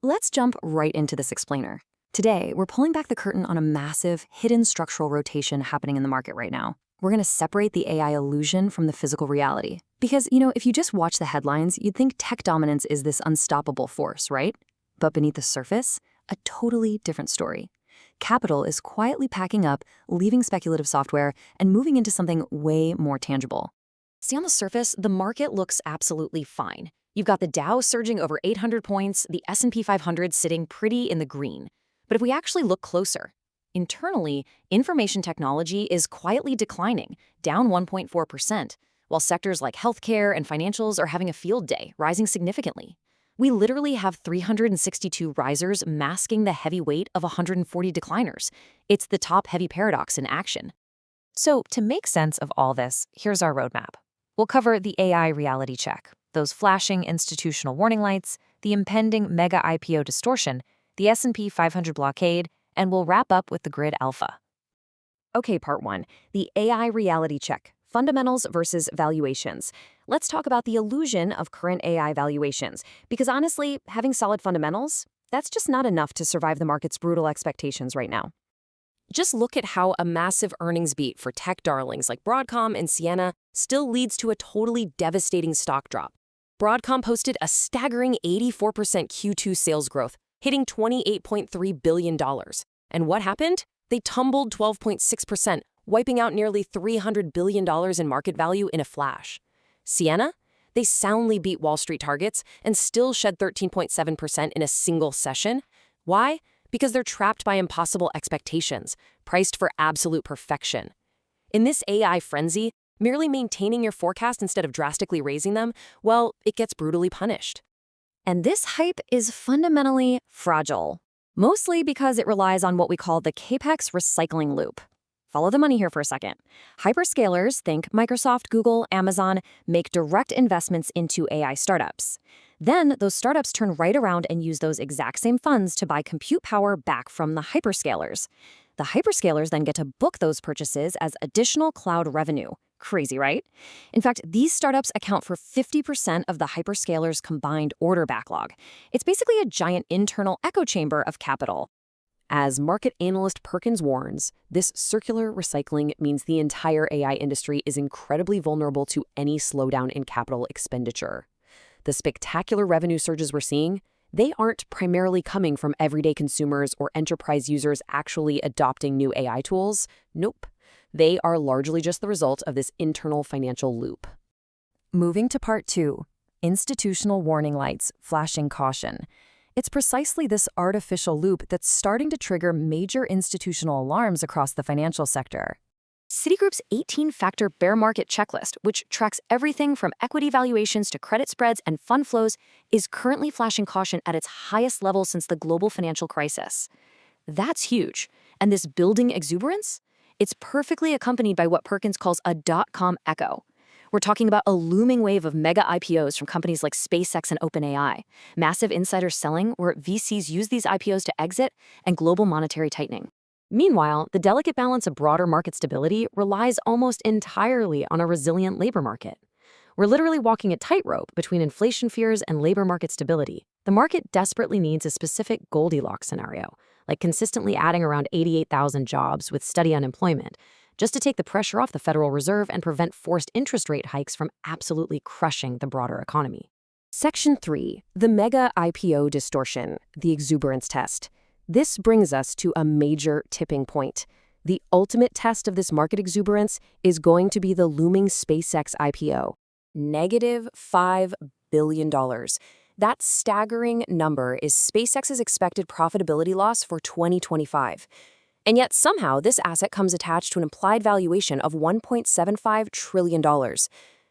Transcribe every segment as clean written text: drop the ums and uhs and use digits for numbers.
Let's jump right into this explainer. Today, we're pulling back the curtain on a massive, hidden structural rotation happening in the market right now. We're going to separate the AI illusion from the physical reality. Because, if you just watch the headlines, you'd think tech dominance is this unstoppable force, right? But beneath the surface, a totally different story. Capital is quietly packing up, leaving speculative software, and moving into something way more tangible. See, on the surface, the market looks absolutely fine. You've got the Dow surging over 800 points, the S&P 500 sitting pretty in the green. But if we actually look closer, internally, information technology is quietly declining, down 1.4%, while sectors like healthcare and financials are having a field day, rising significantly. We literally have 362 risers masking the heavy weight of 140 decliners. It's the top-heavy paradox in action. So, to make sense of all this, here's our roadmap. We'll cover the AI reality check, those flashing institutional warning lights, the impending mega IPO distortion, the S&P 500 blockade, and we'll wrap up with the grid alpha. Okay, part 1, the AI reality check, fundamentals versus valuations. Let's talk about the illusion of current AI valuations, because honestly, having solid fundamentals, that's just not enough to survive the market's brutal expectations right now. Just look at how a massive earnings beat for tech darlings like Broadcom and Ciena still leads to a totally devastating stock drop. Broadcom posted a staggering 84% Q2 sales growth, hitting $28.3 billion. And what happened? They tumbled 12.6%, wiping out nearly $300 billion in market value in a flash. Ciena? They soundly beat Wall Street targets and still shed 13.7% in a single session. Why? Because they're trapped by impossible expectations, priced for absolute perfection. In this AI frenzy, merely maintaining your forecast instead of drastically raising them, well, it gets brutally punished. And this hype is fundamentally fragile, mostly because it relies on what we call the CAPEX recycling loop. Follow the money here for a second. Hyperscalers, think Microsoft, Google, Amazon, make direct investments into AI startups. Then those startups turn right around and use those exact same funds to buy compute power back from the hyperscalers. The hyperscalers then get to book those purchases as additional cloud revenue. Crazy, right? In fact, these startups account for 50% of the hyperscalers' combined order backlog. It's basically a giant internal echo chamber of capital. As market analyst Perkins warns, this circular recycling means the entire AI industry is incredibly vulnerable to any slowdown in capital expenditure. The spectacular revenue surges we're seeing, they aren't primarily coming from everyday consumers or enterprise users actually adopting new AI tools. Nope. They are largely just the result of this internal financial loop. Moving to part 2, institutional warning lights, flashing caution. It's precisely this artificial loop that's starting to trigger major institutional alarms across the financial sector. Citigroup's 18-factor bear market checklist, which tracks everything from equity valuations to credit spreads and fund flows, is currently flashing caution at its highest level since the global financial crisis. That's huge. And this building exuberance? It's perfectly accompanied by what Perkins calls a dot-com echo. We're talking about a looming wave of mega IPOs from companies like SpaceX and OpenAI, massive insider selling where VCs use these IPOs to exit, and global monetary tightening. Meanwhile, the delicate balance of broader market stability relies almost entirely on a resilient labor market. We're literally walking a tightrope between inflation fears and labor market stability. The market desperately needs a specific Goldilocks scenario, like consistently adding around 88,000 jobs with steady unemployment, just to take the pressure off the Federal Reserve and prevent forced interest rate hikes from absolutely crushing the broader economy. Section 3, the mega IPO distortion, the exuberance test. This brings us to a major tipping point. The ultimate test of this market exuberance is going to be the looming SpaceX IPO. -$5 billion. That staggering number is SpaceX's expected profitability loss for 2025. And yet somehow this asset comes attached to an implied valuation of $1.75 trillion.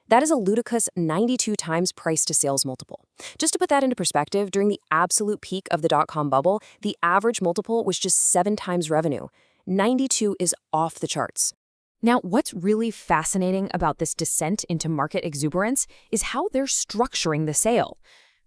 That is a ludicrous 92 times price-to-sales multiple. Just to put that into perspective, during the absolute peak of the dot-com bubble, the average multiple was just 7 times revenue. 92 is off the charts. Now, what's really fascinating about this descent into market exuberance is how they're structuring the sale.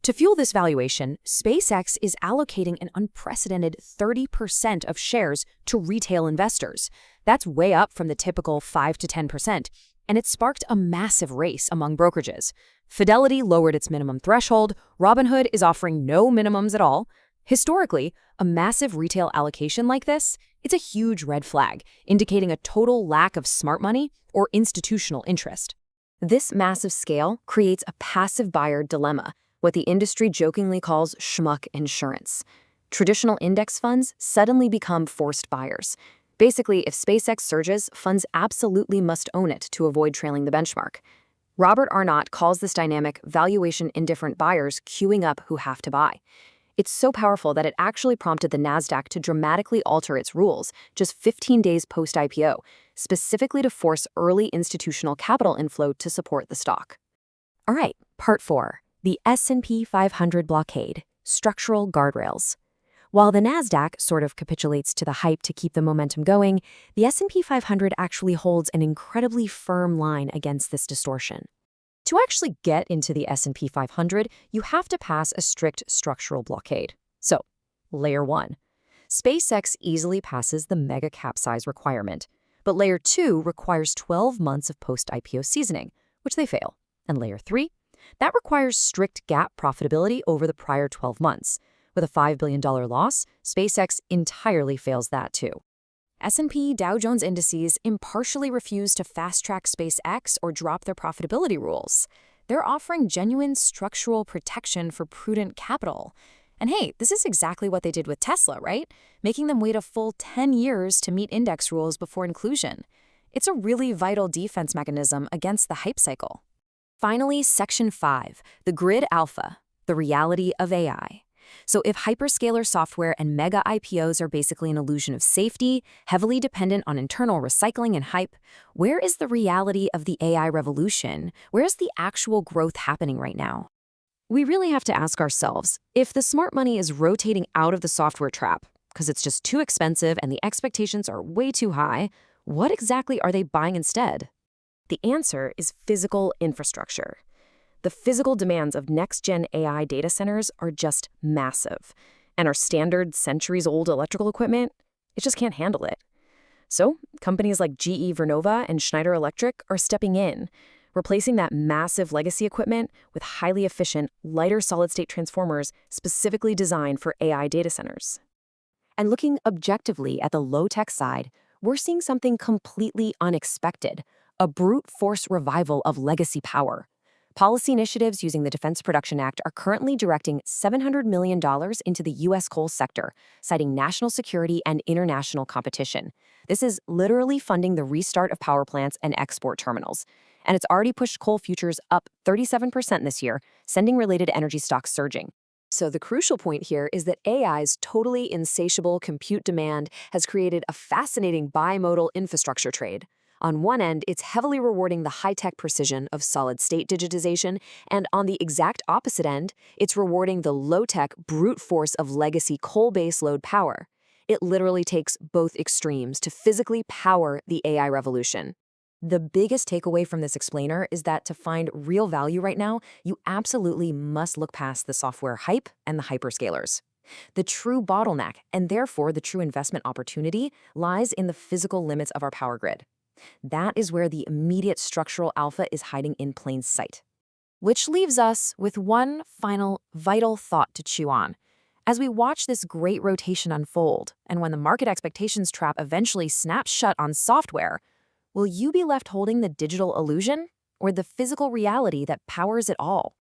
To fuel this valuation, SpaceX is allocating an unprecedented 30% of shares to retail investors. That's way up from the typical 5 to 10%. And it sparked a massive race among brokerages. Fidelity lowered its minimum threshold, Robinhood is offering no minimums at all, Historically, a massive retail allocation like this, it's a huge red flag, indicating a total lack of smart money or institutional interest. This massive scale creates a passive buyer dilemma, what the industry jokingly calls schmuck insurance. Traditional index funds suddenly become forced buyers. Basically, if SpaceX surges, funds absolutely must own it to avoid trailing the benchmark. Robert Arnott calls this dynamic valuation indifferent buyers queuing up who have to buy. It's so powerful that it actually prompted the Nasdaq to dramatically alter its rules just 15 days post-IPO, specifically to force early institutional capital inflow to support the stock. All right, part 4, the S&P 500 blockade, structural guardrails. While the Nasdaq sort of capitulates to the hype to keep the momentum going, the S&P 500 actually holds an incredibly firm line against this distortion. To actually get into the S&P 500, you have to pass a strict structural blockade. So, Layer 1. SpaceX easily passes the mega cap size requirement, but Layer 2 requires 12 months of post-IPO seasoning, which they fail. And Layer 3? That requires strict GAAP profitability over the prior 12 months. With a $5 billion loss, SpaceX entirely fails that too. S&P Dow Jones indices impartially refuse to fast-track SpaceX or drop their profitability rules. They're offering genuine structural protection for prudent capital. And hey, this is exactly what they did with Tesla, right? Making them wait a full 10 years to meet index rules before inclusion. It's a really vital defense mechanism against the hype cycle. Finally, Section 5, the grid alpha, the reality of AI. So if hyperscaler software and mega IPOs are basically an illusion of safety, heavily dependent on internal recycling and hype, where is the reality of the AI revolution? Where is the actual growth happening right now? We really have to ask ourselves, if the smart money is rotating out of the software trap because it's just too expensive and the expectations are way too high, what exactly are they buying instead? The answer is physical infrastructure. The physical demands of next-gen AI data centers are just massive, and our standard centuries-old electrical equipment, it just can't handle it. So, companies like GE Vernova and Schneider Electric are stepping in, replacing that massive legacy equipment with highly efficient, lighter solid-state transformers specifically designed for AI data centers. And looking objectively at the low-tech side, we're seeing something completely unexpected, a brute force revival of legacy power. Policy initiatives using the Defense Production Act are currently directing $700 million into the U.S. coal sector, citing national security and international competition. This is literally funding the restart of power plants and export terminals. And it's already pushed coal futures up 37% this year, sending related energy stocks surging. So the crucial point here is that AI's totally insatiable compute demand has created a fascinating bimodal infrastructure trade. On one end, it's heavily rewarding the high-tech precision of solid-state digitization, and on the exact opposite end, it's rewarding the low-tech brute force of legacy coal-based load power. It literally takes both extremes to physically power the AI revolution. The biggest takeaway from this explainer is that to find real value right now, you absolutely must look past the software hype and the hyperscalers. The true bottleneck, and therefore the true investment opportunity, lies in the physical limits of our power grid. That is where the immediate structural alpha is hiding in plain sight. Which leaves us with one final vital thought to chew on. As we watch this great rotation unfold, and when the market expectations trap eventually snaps shut on software, will you be left holding the digital illusion or the physical reality that powers it all?